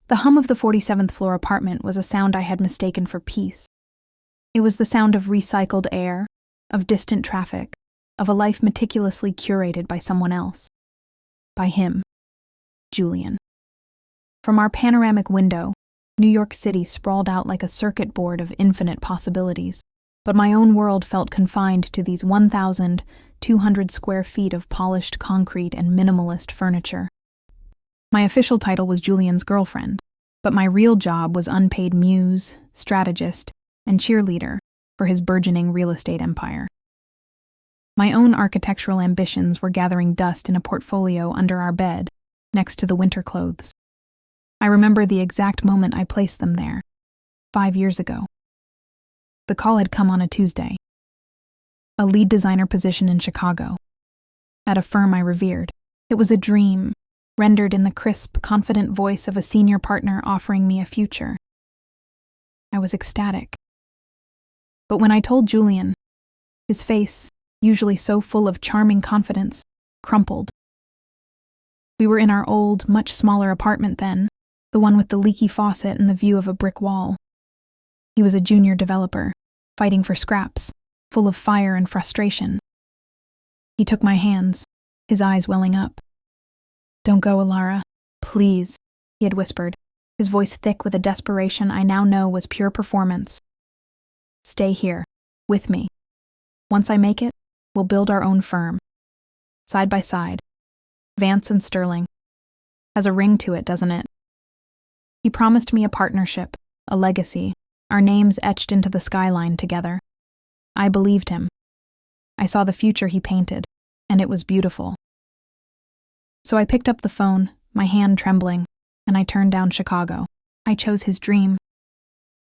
The hum of the 47th floor apartment was a sound I had mistaken for peace. It was the sound of recycled air, of distant traffic, of a life meticulously curated by someone else. By him, Julian. From our panoramic window, New York City sprawled out like a circuit board of infinite possibilities, but my own world felt confined to these 1,200 square feet of polished concrete and minimalist furniture. My official title was Julian's girlfriend, but my real job was unpaid muse, strategist, and cheerleader for his burgeoning real estate empire. My own architectural ambitions were gathering dust in a portfolio under our bed, next to the winter clothes. I remember the exact moment I placed them there, 5 years ago. The call had come on a Tuesday. A lead designer position in Chicago, at a firm I revered. It was a dream, rendered in the crisp, confident voice of a senior partner offering me a future. I was ecstatic. But when I told Julian, his face, usually so full of charming confidence, crumpled. We were in our old, much smaller apartment then, the one with the leaky faucet and the view of a brick wall. He was a junior developer, fighting for scraps, full of fire and frustration. He took my hands, his eyes welling up. "Don't go, Alara. Please," he had whispered, his voice thick with a desperation I now know was pure performance. "Stay here, with me. Once I make it, we'll build our own firm. Side by side. Vance and Sterling. Has a ring to it, doesn't it?" He promised me a partnership, a legacy, our names etched into the skyline together. I believed him. I saw the future he painted, and it was beautiful. So I picked up the phone, my hand trembling, and I turned down Chicago. I chose his dream,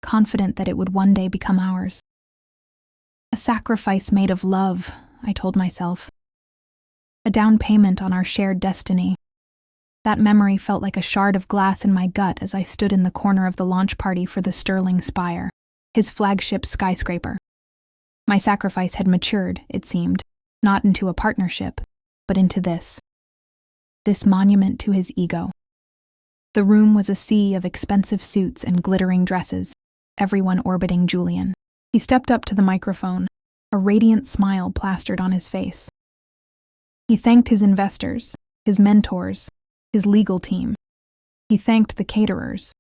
confident that it would one day become ours. A sacrifice made of love, I told myself. A down payment on our shared destiny. That memory felt like a shard of glass in my gut as I stood in the corner of the launch party for the Sterling Spire, his flagship skyscraper. My sacrifice had matured, it seemed, not into a partnership, but into this monument to his ego. The room was a sea of expensive suits and glittering dresses, everyone orbiting Julian. He stepped up to the microphone, a radiant smile plastered on his face. He thanked his investors, his mentors, his legal team. He thanked the caterers.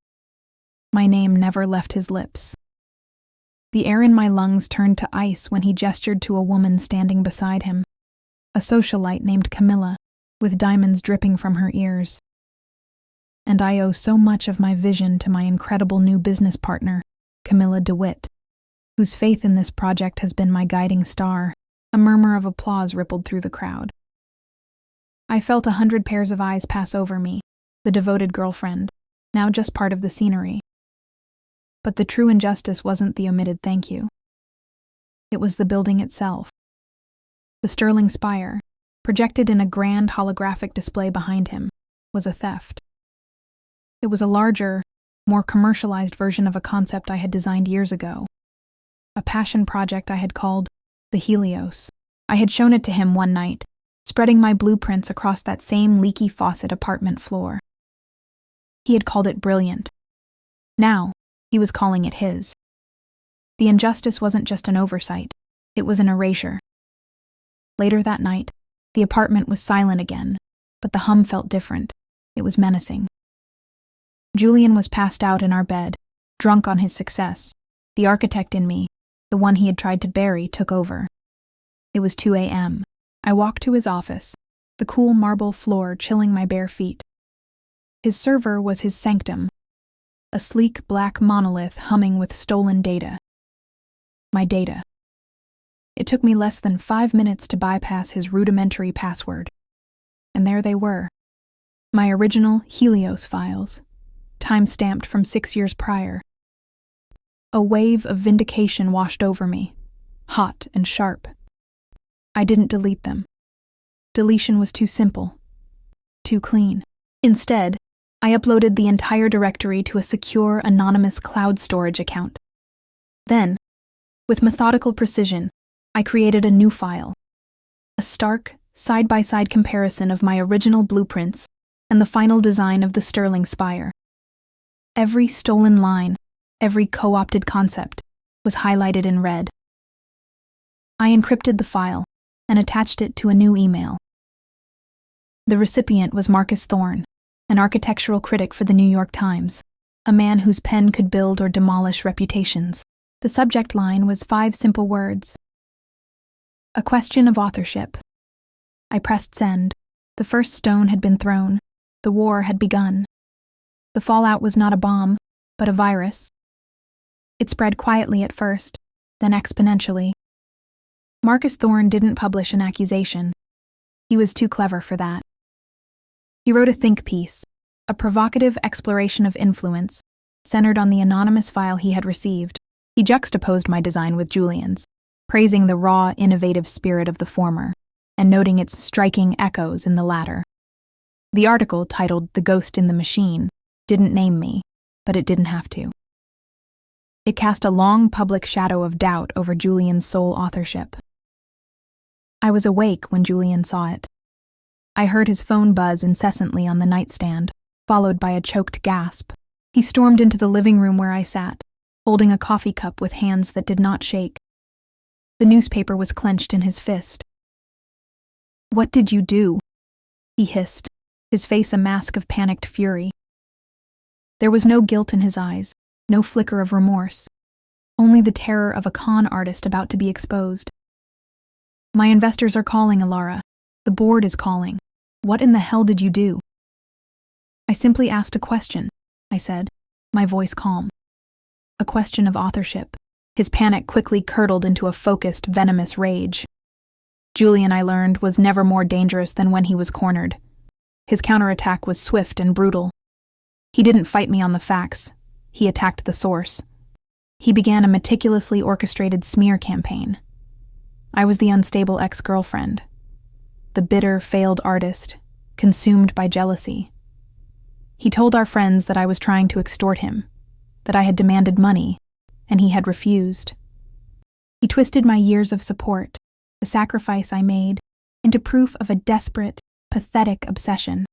My name never left his lips. The air in my lungs turned to ice when he gestured to a woman standing beside him, a socialite named Camilla, with diamonds dripping from her ears. And I owe so much of my vision to my incredible new business partner, Camilla DeWitt, whose faith in this project has been my guiding star. A murmur of applause rippled through the crowd. I felt 100 pairs of eyes pass over me, the devoted girlfriend, now just part of the scenery. But the true injustice wasn't the omitted thank you. It was the building itself. The Sterling Spire, projected in a grand holographic display behind him, was a theft. It was a larger, more commercialized version of a concept I had designed years ago, a passion project I had called the Helios. I had shown it to him one night, spreading my blueprints across that same leaky faucet apartment floor. He had called it brilliant. Now, he was calling it his. The injustice wasn't just an oversight, it was an erasure. Later that night, the apartment was silent again, but the hum felt different. It was menacing. Julian was passed out in our bed, drunk on his success. The architect in me, the one he had tried to bury, took over. It was 2 a.m. I walked to his office, the cool marble floor chilling my bare feet. His server was his sanctum, a sleek black monolith humming with stolen data. My data. It took me less than 5 minutes to bypass his rudimentary password. And there they were. My original Helios files, time-stamped from 6 years prior. A wave of vindication washed over me, hot and sharp. I didn't delete them. Deletion was too simple, too clean. Instead, I uploaded the entire directory to a secure, anonymous cloud storage account. Then, with methodical precision, I created a new file, a stark, side-by-side comparison of my original blueprints and the final design of the Sterling Spire. Every stolen line, every co-opted concept, was highlighted in red. I encrypted the file and attached it to a new email. The recipient was Marcus Thorne, an architectural critic for the New York Times, a man whose pen could build or demolish reputations. The subject line was 5 simple words. A question of authorship. I pressed send. The first stone had been thrown. The war had begun. The fallout was not a bomb, but a virus. It spread quietly at first, then exponentially. Marcus Thorne didn't publish an accusation. He was too clever for that. He wrote a think piece, a provocative exploration of influence, centered on the anonymous file he had received. He juxtaposed my design with Julian's, praising the raw, innovative spirit of the former, and noting its striking echoes in the latter. The article, titled "The Ghost in the Machine," didn't name me, but it didn't have to. It cast a long public shadow of doubt over Julian's sole authorship. I was awake when Julian saw it. I heard his phone buzz incessantly on the nightstand, followed by a choked gasp. He stormed into the living room where I sat, holding a coffee cup with hands that did not shake. The newspaper was clenched in his fist. "What did you do?" he hissed, his face a mask of panicked fury. There was no guilt in his eyes, no flicker of remorse, only the terror of a con artist about to be exposed. "My investors are calling, Alara. The board is calling. What in the hell did you do?" "I simply asked a question," I said, my voice calm. "A question of authorship." His panic quickly curdled into a focused, venomous rage. Julian, I learned, was never more dangerous than when he was cornered. His counterattack was swift and brutal. He didn't fight me on the facts. He attacked the source. He began a meticulously orchestrated smear campaign. I was the unstable ex-girlfriend, the bitter, failed artist, consumed by jealousy. He told our friends that I was trying to extort him, that I had demanded money, and he had refused. He twisted my years of support, the sacrifice I made, into proof of a desperate, pathetic obsession.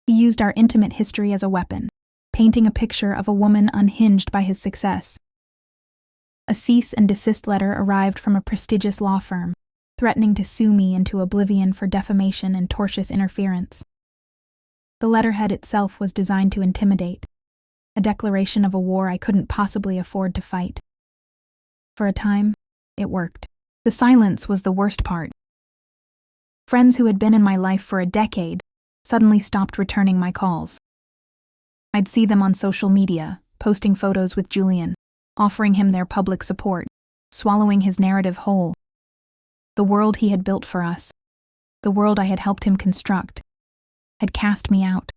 He used our intimate history as a weapon, painting a picture of a woman unhinged by his success. A cease and desist letter arrived from a prestigious law firm, threatening to sue me into oblivion for defamation and tortious interference. The letterhead itself was designed to intimidate, a declaration of a war I couldn't possibly afford to fight. For a time, it worked. The silence was the worst part. Friends who had been in my life for a decade suddenly stopped returning my calls. I'd see them on social media, posting photos with Julian, offering him their public support, swallowing his narrative whole. The world he had built for us, the world I had helped him construct, had cast me out.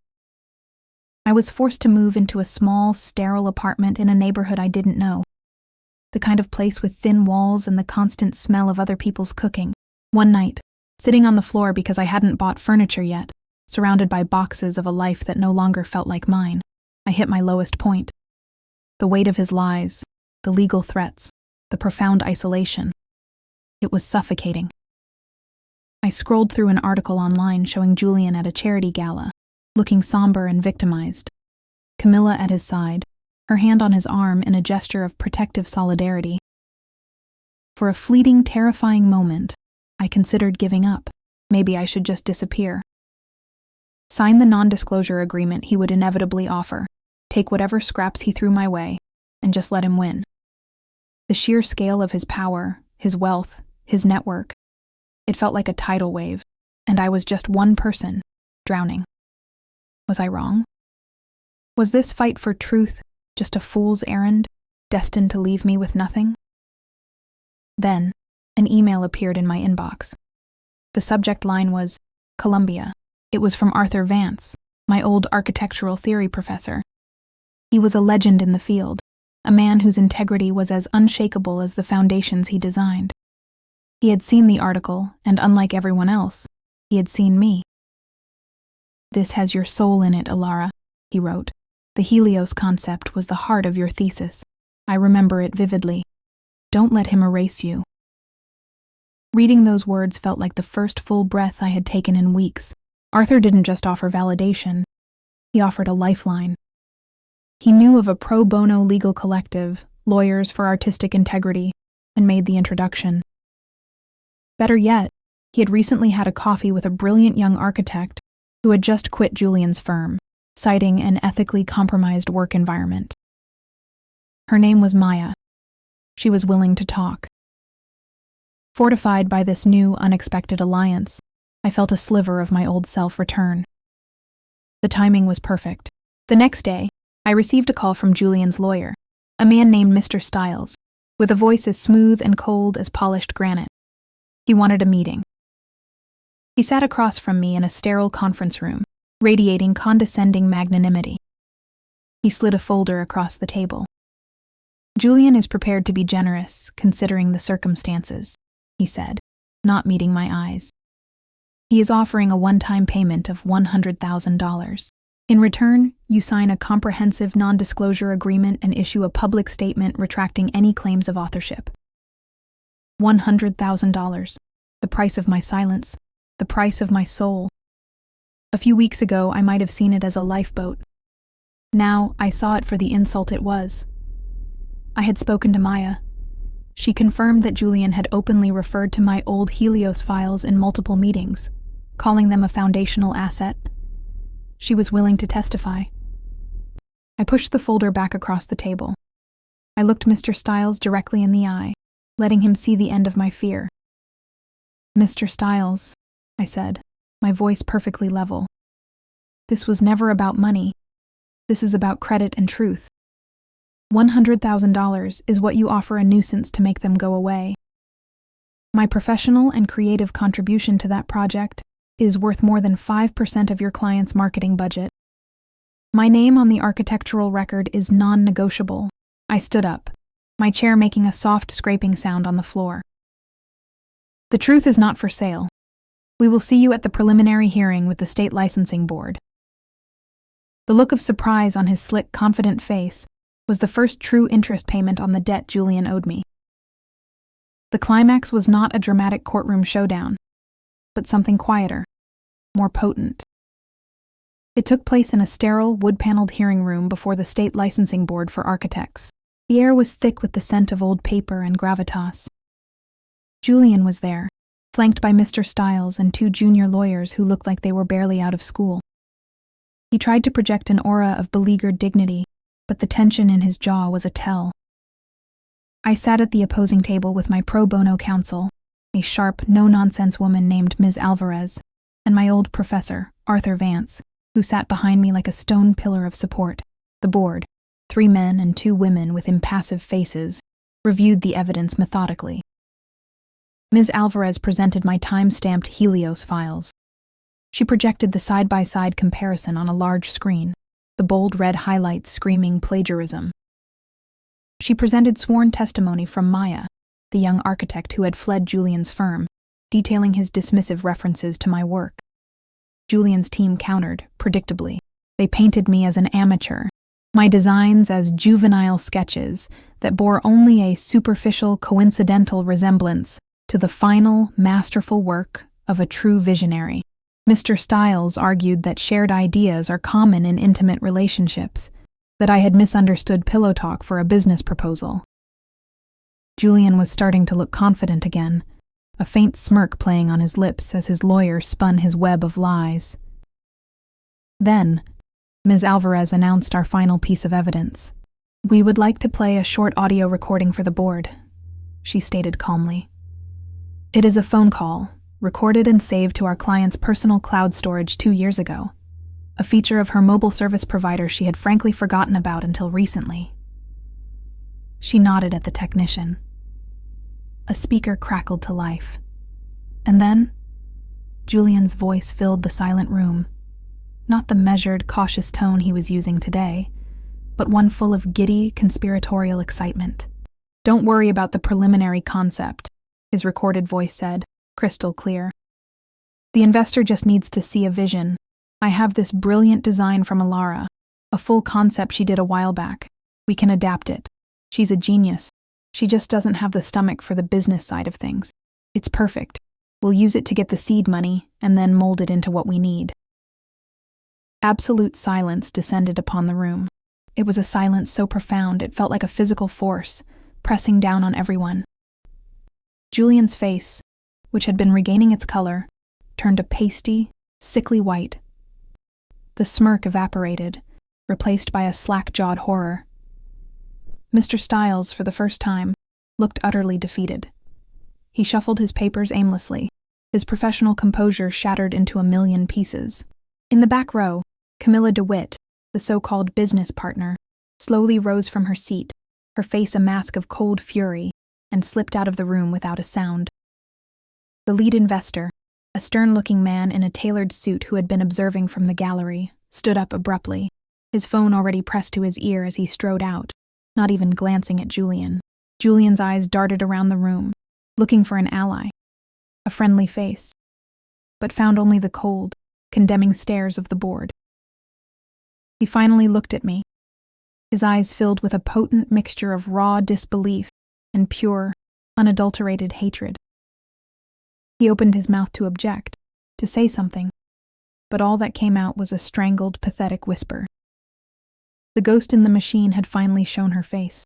I was forced to move into a small, sterile apartment in a neighborhood I didn't know, the kind of place with thin walls and the constant smell of other people's cooking. One night, sitting on the floor because I hadn't bought furniture yet, surrounded by boxes of a life that no longer felt like mine, I hit my lowest point. The weight of his lies, the legal threats, the profound isolation. It was suffocating. I scrolled through an article online showing Julian at a charity gala, looking somber and victimized. Camilla at his side, her hand on his arm in a gesture of protective solidarity. For a fleeting, terrifying moment, I considered giving up. Maybe I should just disappear. Sign the non-disclosure agreement he would inevitably offer, take whatever scraps he threw my way, and just let him win. The sheer scale of his power, his wealth, his network, it felt like a tidal wave, and I was just one person, drowning. Was I wrong? Was this fight for truth just a fool's errand, destined to leave me with nothing? Then, an email appeared in my inbox. The subject line was, Columbia. It was from Arthur Vance, my old architectural theory professor. He was a legend in the field, a man whose integrity was as unshakable as the foundations he designed. He had seen the article, and unlike everyone else, he had seen me. "This has your soul in it, Alara," he wrote. "The Helios concept was the heart of your thesis. I remember it vividly. Don't let him erase you." Reading those words felt like the first full breath I had taken in weeks. Arthur didn't just offer validation. He offered a lifeline. He knew of a pro bono legal collective, Lawyers for Artistic Integrity, and made the introduction. Better yet, he had recently had a coffee with a brilliant young architect who had just quit Julian's firm, citing an ethically compromised work environment. Her name was Maya. She was willing to talk. Fortified by this new, unexpected alliance, I felt a sliver of my old self return. The timing was perfect. The next day, I received a call from Julian's lawyer, a man named Mr. Styles, with a voice as smooth and cold as polished granite. He wanted a meeting. He sat across from me in a sterile conference room, radiating condescending magnanimity. He slid a folder across the table. "Julian is prepared to be generous, considering the circumstances," he said, not meeting my eyes. "He is offering a one-time payment of $100,000. In return, you sign a comprehensive non-disclosure agreement and issue a public statement retracting any claims of authorship." $100,000. The price of my silence. The price of my soul. A few weeks ago, I might have seen it as a lifeboat. Now, I saw it for the insult it was. I had spoken to Maya. She confirmed that Julian had openly referred to my old Helios files in multiple meetings, calling them a foundational asset. She was willing to testify. I pushed the folder back across the table. I looked Mr. Styles directly in the eye, letting him see the end of my fear. "Mr. Styles," I said, my voice perfectly level. "This was never about money. This is about credit and truth. $100,000 is what you offer a nuisance to make them go away. My professional and creative contribution to that project is worth more than 5% of your client's marketing budget. My name on the architectural record is non-negotiable." I stood up, my chair making a soft scraping sound on the floor. "The truth is not for sale. We will see you at the preliminary hearing with the state licensing board." The look of surprise on his slick, confident face was the first true interest payment on the debt Julian owed me. The climax was not a dramatic courtroom showdown, but something quieter, more potent. It took place in a sterile, wood-paneled hearing room before the state licensing board for architects. The air was thick with the scent of old paper and gravitas. Julian was there, flanked by Mr. Styles and two junior lawyers who looked like they were barely out of school. He tried to project an aura of beleaguered dignity, but the tension in his jaw was a tell. I sat at the opposing table with my pro bono counsel, a sharp, no-nonsense woman named Ms. Alvarez, and my old professor, Arthur Vance, who sat behind me like a stone pillar of support. The board, 3 men and 2 women with impassive faces, reviewed the evidence methodically. Ms. Alvarez presented my time-stamped Helios files. She projected the side-by-side comparison on a large screen, the bold red highlights screaming plagiarism. She presented sworn testimony from Maya, the young architect who had fled Julian's firm, detailing his dismissive references to my work. Julian's team countered, predictably. They painted me as an amateur, my designs as juvenile sketches that bore only a superficial, coincidental resemblance to the final, masterful work of a true visionary. Mr. Styles argued that shared ideas are common in intimate relationships, that I had misunderstood pillow talk for a business proposal. Julian was starting to look confident again, a faint smirk playing on his lips as his lawyer spun his web of lies. Then, Ms. Alvarez announced our final piece of evidence. "We would like to play a short audio recording for the board," she stated calmly. "It is a phone call, recorded and saved to our client's personal cloud storage 2 years ago, a feature of her mobile service provider she had frankly forgotten about until recently." She nodded at the technician. A speaker crackled to life. And then, Julian's voice filled the silent room, not the measured, cautious tone he was using today, but one full of giddy, conspiratorial excitement. "Don't worry about the preliminary concept," his recorded voice said, crystal clear. "The investor just needs to see a vision. I have this brilliant design from Alara, a full concept she did a while back. We can adapt it. She's a genius. She just doesn't have the stomach for the business side of things. It's perfect. We'll use it to get the seed money and then mold it into what we need." Absolute silence descended upon the room. It was a silence so profound it felt like a physical force, pressing down on everyone. Julian's face, which had been regaining its color, turned a pasty, sickly white. The smirk evaporated, replaced by a slack-jawed horror. Mr. Styles, for the first time, looked utterly defeated. He shuffled his papers aimlessly, his professional composure shattered into a million pieces. In the back row, Camilla DeWitt, the so-called business partner, slowly rose from her seat, her face a mask of cold fury, and slipped out of the room without a sound. The lead investor, a stern-looking man in a tailored suit who had been observing from the gallery, stood up abruptly, his phone already pressed to his ear as he strode out, not even glancing at Julian. Julian's eyes darted around the room, looking for an ally, a friendly face, but found only the cold, condemning stares of the board. He finally looked at me, his eyes filled with a potent mixture of raw disbelief and pure, unadulterated hatred. He opened his mouth to object, to say something, but all that came out was a strangled, pathetic whisper. The ghost in the machine had finally shown her face.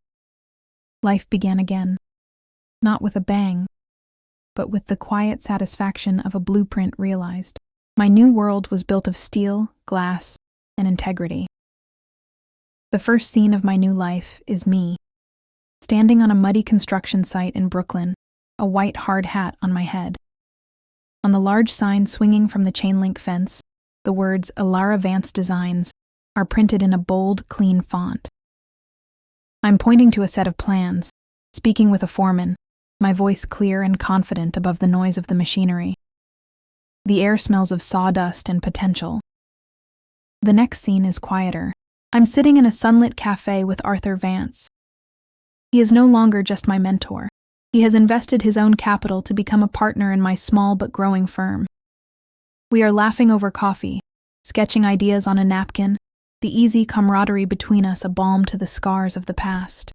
Life began again, not with a bang, but with the quiet satisfaction of a blueprint realized. My new world was built of steel, glass, and integrity. The first scene of my new life is me, standing on a muddy construction site in Brooklyn, a white hard hat on my head. On the large sign swinging from the chain-link fence, the words Alara Vance Designs are printed in a bold, clean font. I'm pointing to a set of plans, speaking with a foreman, my voice clear and confident above the noise of the machinery. The air smells of sawdust and potential. The next scene is quieter. I'm sitting in a sunlit cafe with Arthur Vance. He is no longer just my mentor. He has invested his own capital to become a partner in my small but growing firm. We are laughing over coffee, sketching ideas on a napkin, the easy camaraderie between us a balm to the scars of the past.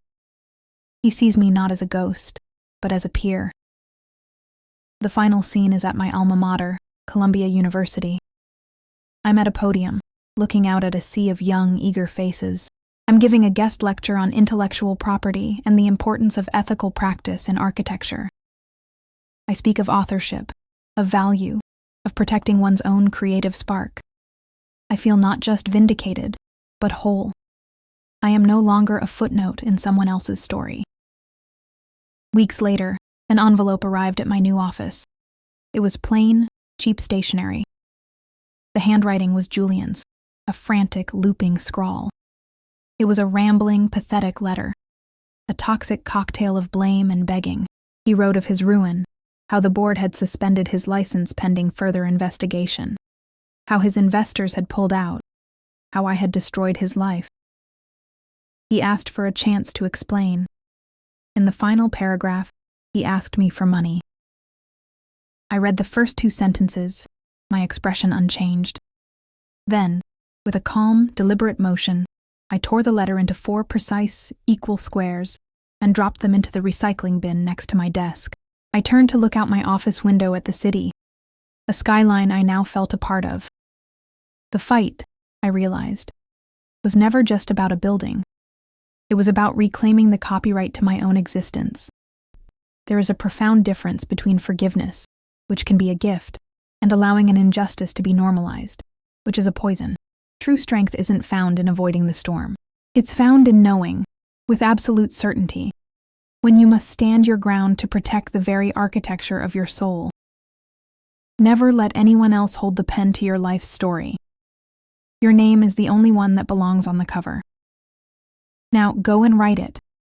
He sees me not as a ghost, but as a peer. The final scene is at my alma mater, Columbia University. I'm at a podium, looking out at a sea of young, eager faces. I'm giving a guest lecture on intellectual property and the importance of ethical practice in architecture. I speak of authorship, of value, of protecting one's own creative spark. I feel not just vindicated, but whole. I am no longer a footnote in someone else's story. Weeks later, an envelope arrived at my new office. It was plain, cheap stationery. The handwriting was Julian's, a frantic, looping scrawl. It was a rambling, pathetic letter, a toxic cocktail of blame and begging. He wrote of his ruin, how the board had suspended his license pending further investigation, how his investors had pulled out, how I had destroyed his life. He asked for a chance to explain. In the final paragraph, he asked me for money. I read the first 2 sentences, my expression unchanged. Then, with a calm, deliberate motion, I tore the letter into 4 precise, equal squares and dropped them into the recycling bin next to my desk. I turned to look out my office window at the city, a skyline I now felt a part of. The fight, I realized, was never just about a building. It was about reclaiming the copyright to my own existence. There is a profound difference between forgiveness, which can be a gift, and allowing an injustice to be normalized, which is a poison. True strength isn't found in avoiding the storm. It's found in knowing, with absolute certainty, when you must stand your ground to protect the very architecture of your soul. Never let anyone else hold the pen to your life's story. Your name is the only one that belongs on the cover. Now go and write it,